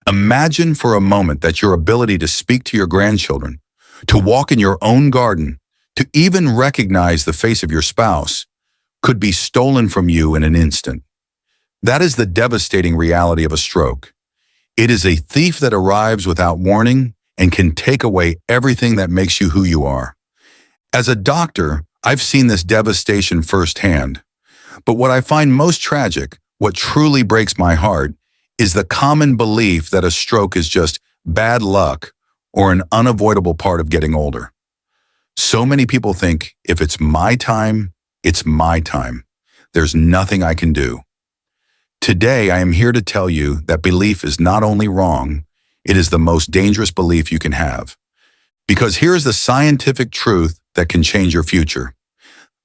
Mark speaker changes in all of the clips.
Speaker 1: Imagine for a moment that your ability to speak to your grandchildren, to walk in your own garden, to even recognize the face of your spouse could be stolen from you in an instant. That is the devastating reality of a stroke. It is a thief that arrives without warning and can take away everything that makes you who you are. As a doctor, I've seen this devastation firsthand. But what I find most tragic, what truly breaks my heart, is the common belief that a stroke is just bad luck or an unavoidable part of getting older. So many people think, if it's my time, it's my time. There's nothing I can do. Today, I am here to tell you that belief is not only wrong, it is the most dangerous belief you can have. Because here's the scientific truth that can change your future.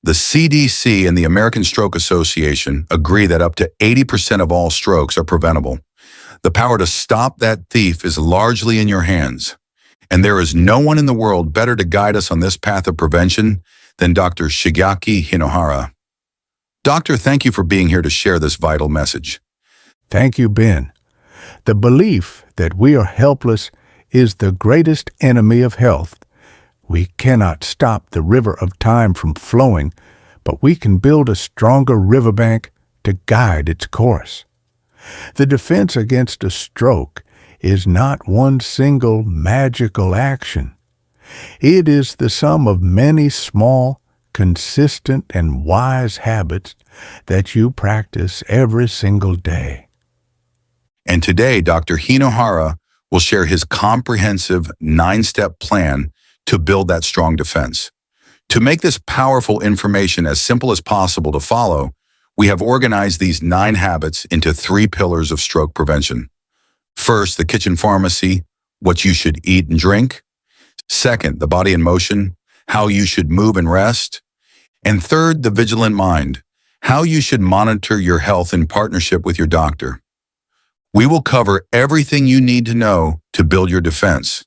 Speaker 1: The CDC and the American Stroke Association agree that up to 80% of all strokes are preventable. The power to stop that thief is largely in your hands. And there is no one in the world better to guide us on this path of prevention than Dr. Shigeaki Hinohara. Doctor, thank you for being here to share this vital message.
Speaker 2: Thank you, Ben. The belief that we are helpless is the greatest enemy of health. We cannot stop the river of time from flowing, but we can build a stronger riverbank to guide its course. The defense against a stroke is not one single magical action. It is the sum of many small, consistent, and wise habits that you practice every single day.
Speaker 1: And today, Dr. Hinohara will share his comprehensive 9-step plan to build that strong defense. To make this powerful information as simple as possible to follow, we have organized these 9 habits into 3 pillars of stroke prevention. First, the kitchen pharmacy, what you should eat and drink. Second, the body in motion, how you should move and rest. And third, the vigilant mind, how you should monitor your health in partnership with your doctor. We will cover everything you need to know to build your defense.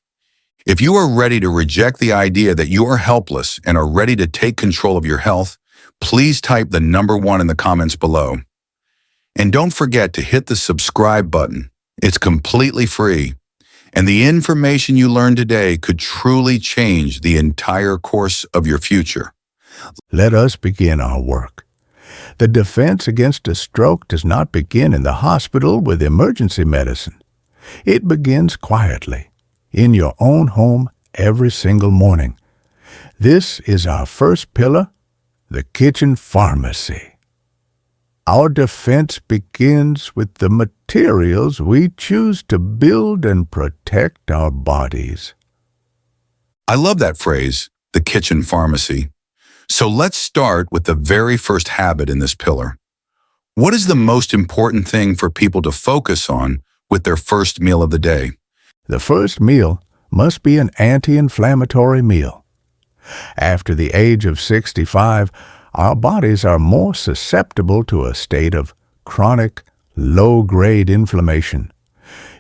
Speaker 1: If you are ready to reject the idea that you are helpless and are ready to take control of your health, please type the number 1 in the comments below. And don't forget to hit the subscribe button. It's completely free. And the information you learned today could truly change the entire course of your future.
Speaker 2: Let us begin our work. The defense against a stroke does not begin in the hospital with emergency medicine. It begins quietly, in your own home every single morning. This is our first pillar, the kitchen pharmacy. Our defense begins with the materials we choose to build and protect our bodies.
Speaker 1: I love that phrase, the kitchen pharmacy. So let's start with the very first habit in this pillar. What is the most important thing for people to focus on with their first meal of the day?
Speaker 2: The first meal must be an anti-inflammatory meal. After the age of 65, our bodies are more susceptible to a state of chronic, low-grade inflammation.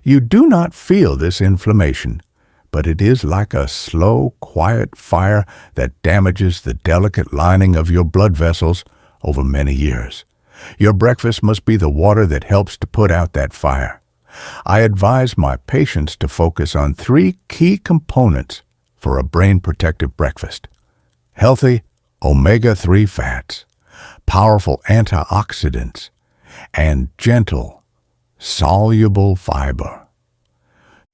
Speaker 2: You do not feel this inflammation, but it is like a slow, quiet fire that damages the delicate lining of your blood vessels over many years. Your breakfast must be the water that helps to put out that fire. I advise my patients to focus on 3 key components for a brain-protective breakfast: healthy omega-3 fats, powerful antioxidants, and gentle, soluble fiber.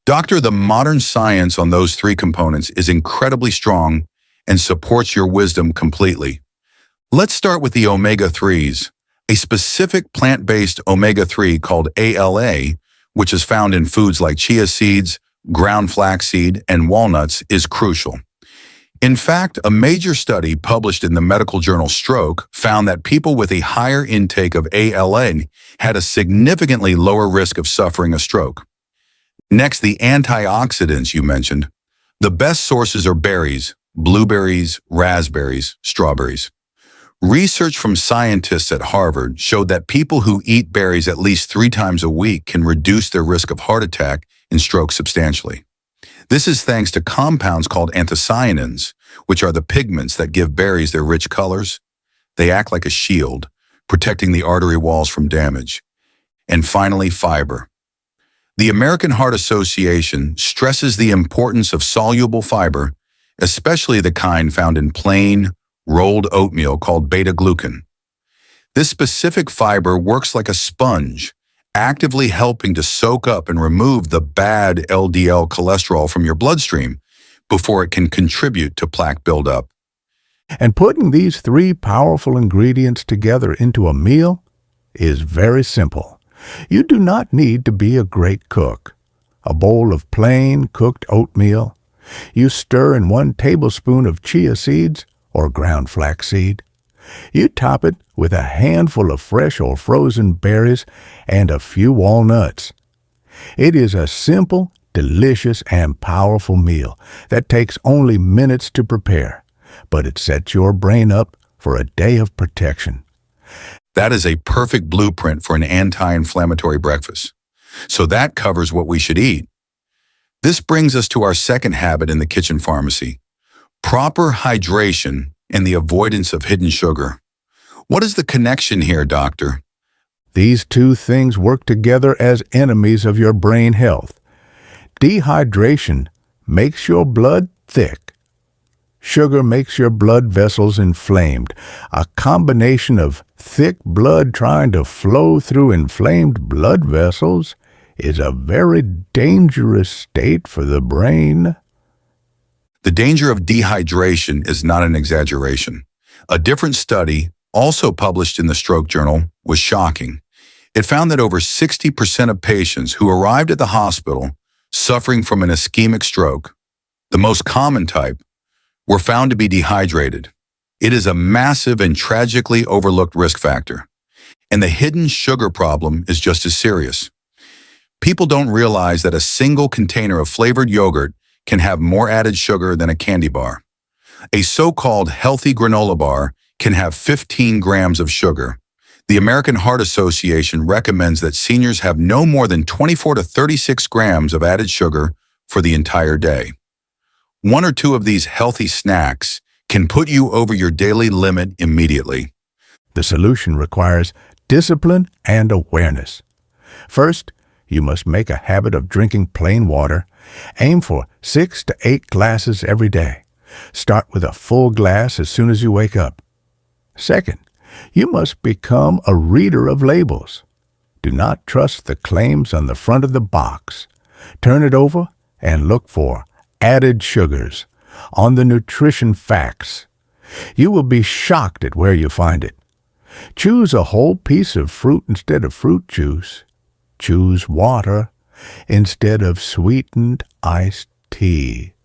Speaker 1: Doctor, the modern science on those 3 components is incredibly strong and supports your wisdom completely. Let's start with the omega-3s. A specific plant-based omega-3 called ALA, which is found in foods like chia seeds, ground flaxseed, and walnuts, is crucial. In fact, a major study published in the medical journal Stroke found that people with a higher intake of ALA had a significantly lower risk of suffering a stroke. Next, the antioxidants you mentioned. The best sources are berries, blueberries, raspberries, strawberries. Research from scientists at Harvard showed that people who eat berries at least 3 times a week can reduce their risk of heart attack and stroke substantially. This is thanks to compounds called anthocyanins, which are the pigments that give berries their rich colors. They act like a shield, protecting the artery walls from damage. And finally, fiber. The American Heart Association stresses the importance of soluble fiber, especially the kind found in plain, rolled oatmeal called beta-glucan. This specific fiber works like a sponge, actively helping to soak up and remove the bad LDL cholesterol from your bloodstream before it can contribute to plaque buildup.
Speaker 2: And putting these three powerful ingredients together into a meal is very simple. You do not need to be a great cook. A bowl of plain cooked oatmeal. You stir in 1 tablespoon of chia seeds or ground flaxseed. You top it with a handful of fresh or frozen berries and a few walnuts. It is a simple, delicious, and powerful meal that takes only minutes to prepare, but it sets your brain up for a day of protection.
Speaker 1: That is a perfect blueprint for an anti-inflammatory breakfast. So that covers what we should eat. This brings us to our second habit in the kitchen pharmacy: proper hydration and the avoidance of hidden sugar. What is the connection here, doctor?
Speaker 2: These two things work together as enemies of your brain health. Dehydration makes your blood thick. Sugar makes your blood vessels inflamed. A combination of thick blood trying to flow through inflamed blood vessels is a very dangerous state for the brain.
Speaker 1: The danger of dehydration is not an exaggeration. A different study, also published in the Stroke Journal, was shocking. It found that over 60% of patients who arrived at the hospital suffering from an ischemic stroke, the most common type, were found to be dehydrated. It is a massive and tragically overlooked risk factor. And the hidden sugar problem is just as serious. People don't realize that a single container of flavored yogurt can have more added sugar than a candy bar. A so-called healthy granola bar can have 15 grams of sugar. The American Heart Association recommends that seniors have no more than 24 to 36 grams of added sugar for the entire day. 1 or 2 of these healthy snacks can put you over your daily limit immediately.
Speaker 2: The solution requires discipline and awareness. First, you must make a habit of drinking plain water. Aim for 6 to 8 glasses every day. Start with a full glass as soon as you wake up. Second, you must become a reader of labels. Do not trust the claims on the front of the box. Turn it over and look for added sugars on the nutrition facts. You will be shocked at where you find it. Choose a whole piece of fruit instead of fruit juice. Choose water instead of sweetened iced tea.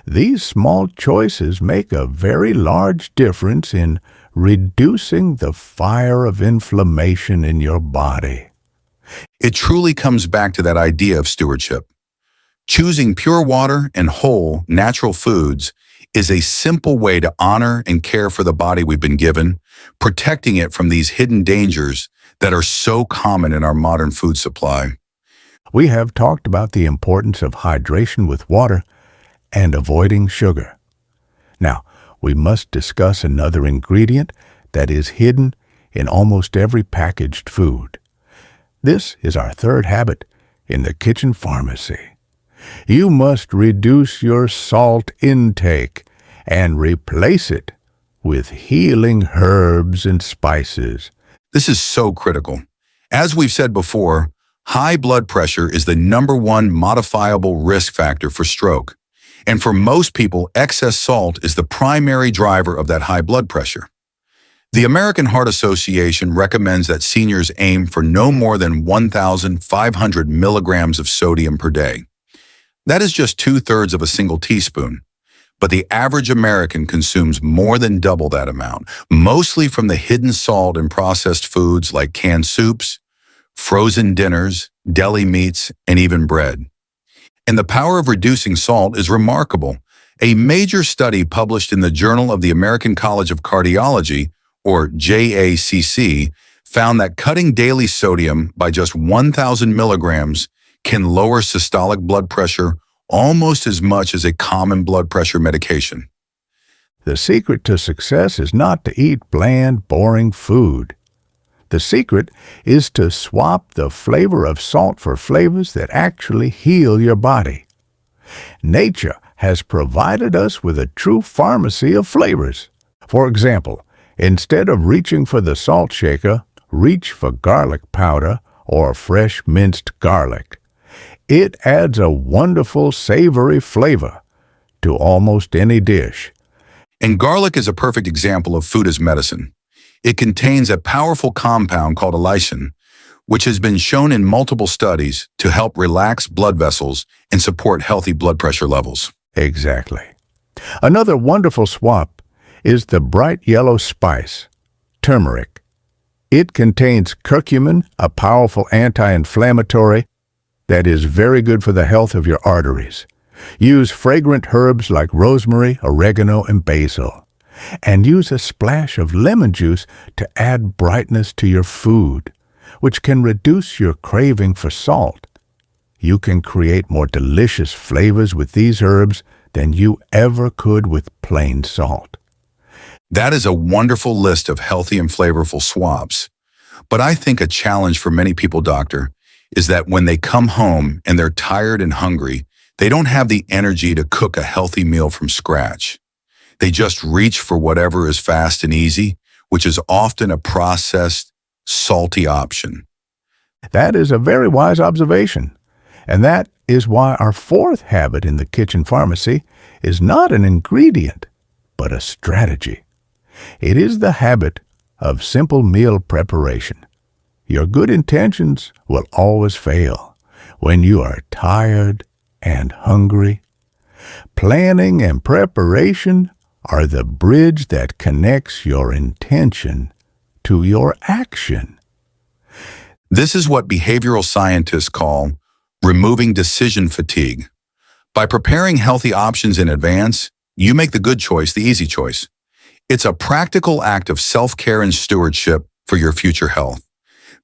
Speaker 2: These small choices make a very large difference in reducing the fire of inflammation in your body.
Speaker 1: It truly comes back to that idea of stewardship. Choosing pure water and whole, natural foods is a simple way to honor and care for the body we've been given, protecting it from these hidden dangers that are so common in our modern food supply.
Speaker 2: We have talked about the importance of hydration with water and avoiding sugar. Now, we must discuss another ingredient that is hidden in almost every packaged food. This is our third habit in the kitchen pharmacy. You must reduce your salt intake and replace it with healing herbs and spices.
Speaker 1: This is so critical. As we've said before, high blood pressure is the #1 modifiable risk factor for stroke. And for most people, excess salt is the primary driver of that high blood pressure. The American Heart Association recommends that seniors aim for no more than 1,500 milligrams of sodium per day. That is just 2/3 of a single teaspoon. But the average American consumes more than double that amount, mostly from the hidden salt in processed foods like canned soups, frozen dinners, deli meats, and even bread. And the power of reducing salt is remarkable. A major study published in the Journal of the American College of Cardiology, or JACC, found that cutting daily sodium by just 1,000 milligrams can lower systolic blood pressure almost as much as a common blood pressure medication.
Speaker 2: The secret to success is not to eat bland, boring food. The secret is to swap the flavor of salt for flavors that actually heal your body. Nature has provided us with a true pharmacy of flavors. For example, instead of reaching for the salt shaker, reach for garlic powder or fresh minced garlic. It adds a wonderful savory flavor to almost any dish.
Speaker 1: And garlic is a perfect example of food as medicine. It contains a powerful compound called allicin, which has been shown in multiple studies to help relax blood vessels and support healthy blood pressure levels.
Speaker 2: Exactly. Another wonderful swap is the bright yellow spice, turmeric. It contains curcumin, a powerful anti-inflammatory that is very good for the health of your arteries. Use fragrant herbs like rosemary, oregano, and basil. And use a splash of lemon juice to add brightness to your food, which can reduce your craving for salt. You can create more delicious flavors with these herbs than you ever could with plain salt.
Speaker 1: That is a wonderful list of healthy and flavorful swaps. But I think a challenge for many people, doctor, is that when they come home and they're tired and hungry, they don't have the energy to cook a healthy meal from scratch. They just reach for whatever is fast and easy, which is often a processed, salty option.
Speaker 2: That is a very wise observation. And that is why our fourth habit in the kitchen pharmacy is not an ingredient, but a strategy. It is the habit of simple meal preparation. Your good intentions will always fail when you are tired and hungry. Planning and preparation are the bridge that connects your intention to your action.
Speaker 1: This is what behavioral scientists call removing decision fatigue. By preparing healthy options in advance, you make the good choice the easy choice. It's a practical act of self-care and stewardship for your future health,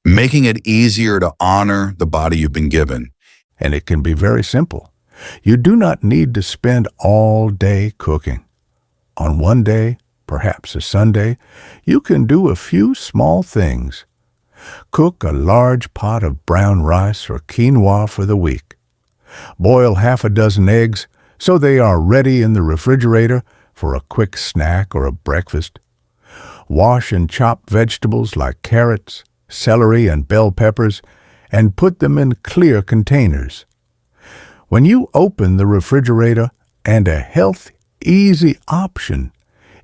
Speaker 1: making it easier to honor the body you've been given.
Speaker 2: And it can be very simple. You do not need to spend all day cooking. On one day, perhaps a Sunday, you can do a few small things. Cook a large pot of brown rice or quinoa for the week. Boil half a dozen eggs so they are ready in the refrigerator for a quick snack or a breakfast. Wash and chop vegetables like carrots, celery, and bell peppers and put them in clear containers. When you open the refrigerator, and a healthy, easy option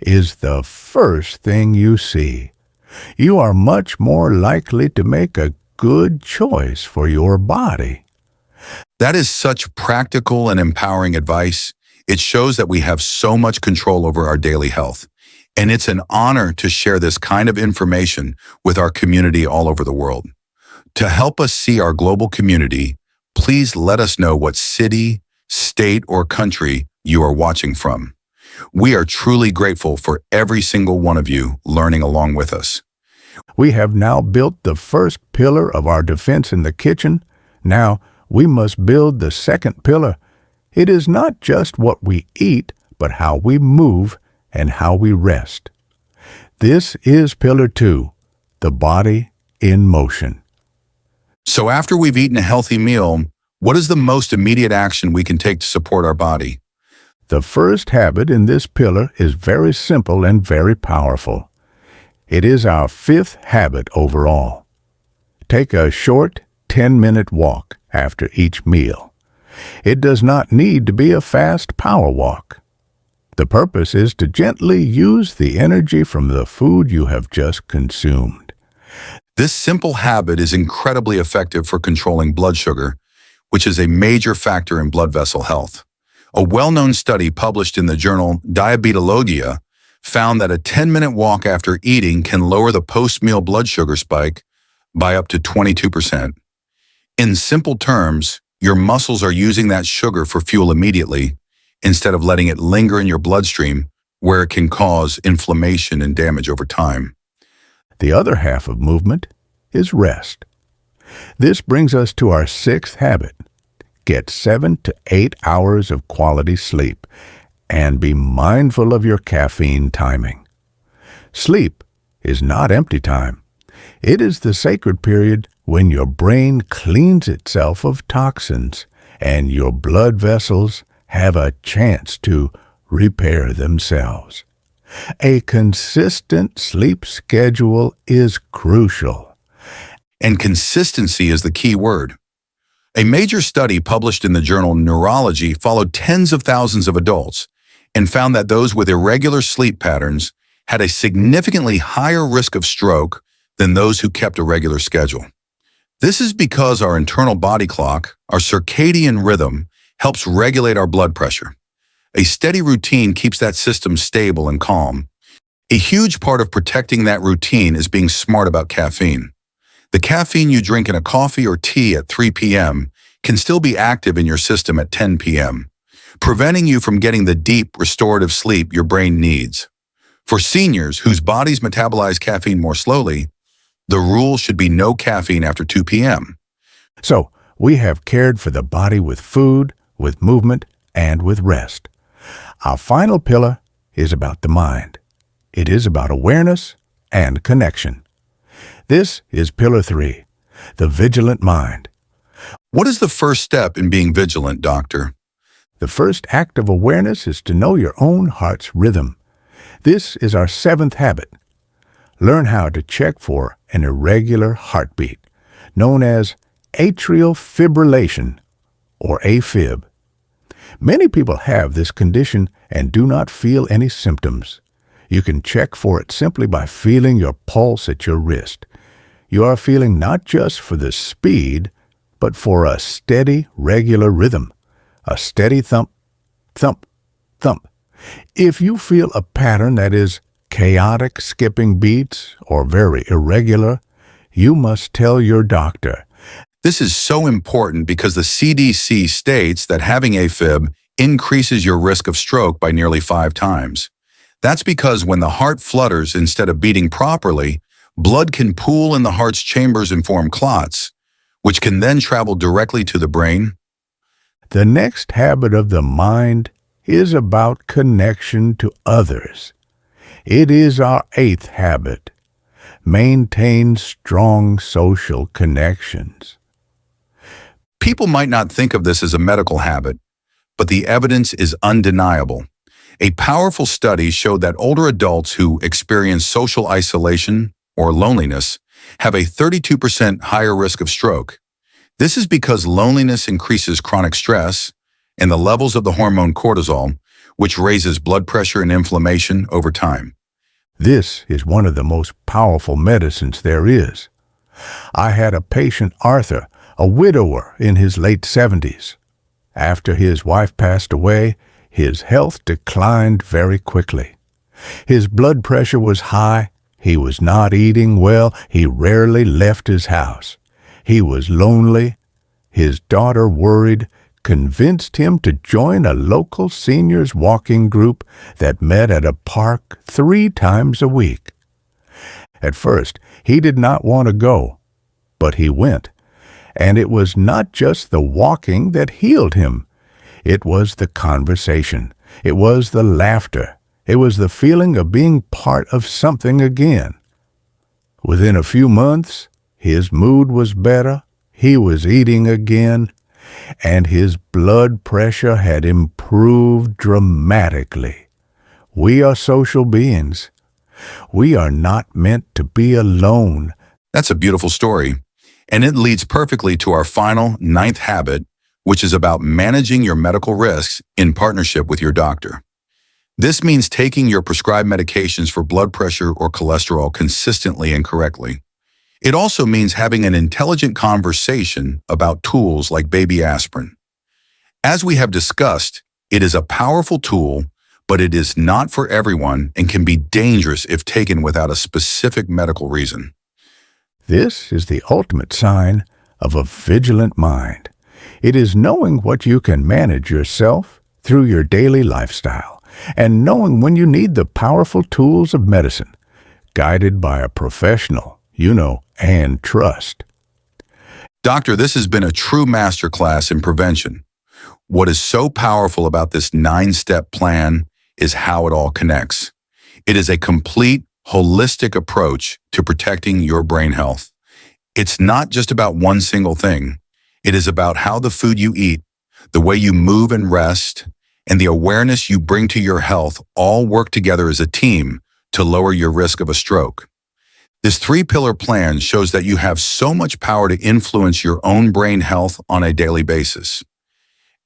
Speaker 2: is the first thing you see, you are much more likely to make a good choice for your body.
Speaker 1: That is such practical and empowering advice. It shows that we have so much control over our daily health. And it's an honor to share this kind of information with our community all over the world. To help us see our global community, please let us know what city, state, or country you are watching from. We are truly grateful for every single one of you learning along with us.
Speaker 2: We have now built the first pillar of our defense in the kitchen. Now we must build the second pillar. It is not just what we eat, but how we move and how we rest. This is Pillar 2, the body in motion.
Speaker 1: So after we've eaten a healthy meal, what is the most immediate action we can take to support our body?
Speaker 2: The first habit in this pillar is very simple and very powerful. It is our fifth habit overall. Take a short 10-minute walk after each meal. It does not need to be a fast power walk. The purpose is to gently use the energy from the food you have just consumed.
Speaker 1: This simple habit is incredibly effective for controlling blood sugar, which is a major factor in blood vessel health. A well-known study published in the journal Diabetologia found that a 10-minute walk after eating can lower the post-meal blood sugar spike by up to 22%. In simple terms, your muscles are using that sugar for fuel immediately, instead of letting it linger in your bloodstream, where it can cause inflammation and damage over time.
Speaker 2: The other half of movement is rest. This brings us to our sixth habit. Get 7 to 8 hours of quality sleep, and be mindful of your caffeine timing. Sleep is not empty time. It is the sacred period when your brain cleans itself of toxins and your blood vessels have a chance to repair themselves. A consistent sleep schedule is crucial.
Speaker 1: And consistency is the key word. A major study published in the journal Neurology followed tens of thousands of adults and found that those with irregular sleep patterns had a significantly higher risk of stroke than those who kept a regular schedule. This is because our internal body clock, our circadian rhythm, helps regulate our blood pressure. A steady routine keeps that system stable and calm. A huge part of protecting that routine is being smart about caffeine. The caffeine you drink in a coffee or tea at 3 p.m. can still be active in your system at 10 p.m., preventing you from getting the deep, restorative sleep your brain needs. For seniors whose bodies metabolize caffeine more slowly, the rule should be no caffeine after 2 p.m.
Speaker 2: So, we have cared for the body with food, with movement, and with rest. Our final pillar is about the mind. It is about awareness and connection. This is Pillar 3, the vigilant mind.
Speaker 1: What is the first step in being vigilant, Doctor?
Speaker 2: The first act of awareness is to know your own heart's rhythm. This is our 7th habit. Learn how to check for an irregular heartbeat, known as atrial fibrillation, or AFib. Many people have this condition and do not feel any symptoms. You can check for it simply by feeling your pulse at your wrist. You are feeling not just for the speed, but for a steady, regular rhythm, a steady thump, thump, thump. If you feel a pattern that is chaotic, skipping beats, or very irregular, you must tell your doctor.
Speaker 1: This is so important because the CDC states that having AFib increases your risk of stroke by nearly 5 times. That's because when the heart flutters instead of beating properly, blood can pool in the heart's chambers and form clots, which can then travel directly to the brain.
Speaker 2: The next habit of the mind is about connection to others. It is our 8th habit. Maintain strong social connections.
Speaker 1: People might not think of this as a medical habit, but the evidence is undeniable. A powerful study showed that older adults who experience social isolation or loneliness have a 32% higher risk of stroke. This is because loneliness increases chronic stress and the levels of the hormone cortisol, which raises blood pressure and inflammation over time.
Speaker 2: This is one of the most powerful medicines there is. I had a patient, Arthur, a widower in his late 70s. After his wife passed away, his health declined very quickly. His blood pressure was high, he was not eating well, he rarely left his house. He was lonely. His daughter, worried, convinced him to join a local seniors walking group that met at a park 3 times a week. At first, he did not want to go, but he went. And it was not just the walking that healed him. It was the conversation. It was the laughter. It was the feeling of being part of something again. Within a few months, his mood was better, he was eating again, and his blood pressure had improved dramatically. We are social beings. We are not meant to be alone.
Speaker 1: That's a beautiful story. And it leads perfectly to our final 9th habit, which is about managing your medical risks in partnership with your doctor. This means taking your prescribed medications for blood pressure or cholesterol consistently and correctly. It also means having an intelligent conversation about tools like baby aspirin. As we have discussed, it is a powerful tool, but it is not for everyone and can be dangerous if taken without a specific medical reason.
Speaker 2: This is the ultimate sign of a vigilant mind. It is knowing what you can manage yourself through your daily lifestyle and knowing when you need the powerful tools of medicine, guided by a professional you know and trust.
Speaker 1: Doctor, this has been a true masterclass in prevention. What is so powerful about this 9-step plan is how it all connects. It is a complete, holistic approach to protecting your brain health. It's not just about one single thing. It is about how the food you eat, the way you move and rest, and the awareness you bring to your health all work together as a team to lower your risk of a stroke. This three-pillar plan shows that you have so much power to influence your own brain health on a daily basis.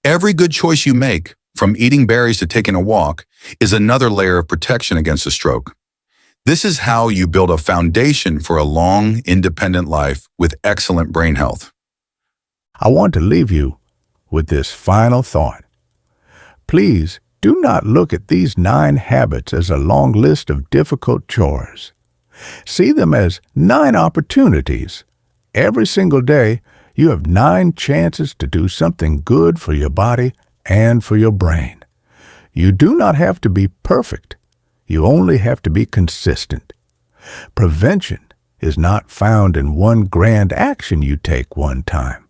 Speaker 1: Every good choice you make, from eating berries to taking a walk, is another layer of protection against a stroke. This is how you build a foundation for a long, independent life with excellent brain health.
Speaker 2: I want to leave you with this final thought. Please do not look at these 9 habits as a long list of difficult chores. See them as 9 opportunities. Every single day, you have 9 chances to do something good for your body and for your brain. You do not have to be perfect. You only have to be consistent. Prevention is not found in one grand action you take one time.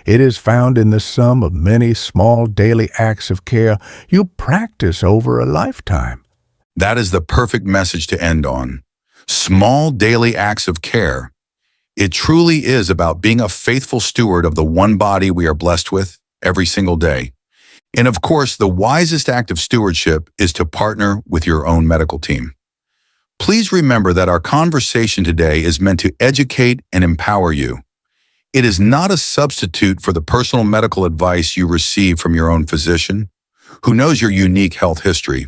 Speaker 2: It is found in the sum of many small daily acts of care you practice over a lifetime.
Speaker 1: That is the perfect message to end on. Small daily acts of care. It truly is about being a faithful steward of the one body we are blessed with every single day. And of course, the wisest act of stewardship is to partner with your own medical team. Please remember that our conversation today is meant to educate and empower you. It is not a substitute for the personal medical advice you receive from your own physician, who knows your unique health history.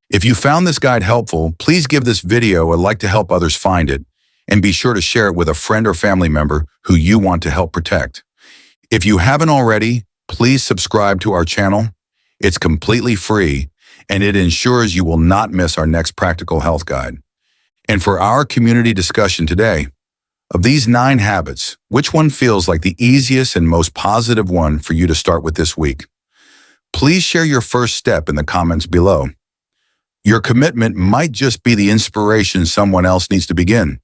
Speaker 1: If you found this guide helpful, please give this video a like to help others find it, and be sure to share it with a friend or family member who you want to help protect. If you haven't already, please subscribe to our channel. It's completely free, and it ensures you will not miss our next practical health guide. And for our community discussion today, of these 9 habits, which one feels like the easiest and most positive one for you to start with this week? Please share your first step in the comments below. Your commitment might just be the inspiration someone else needs to begin.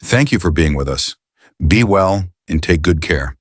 Speaker 1: Thank you for being with us. Be well and take good care.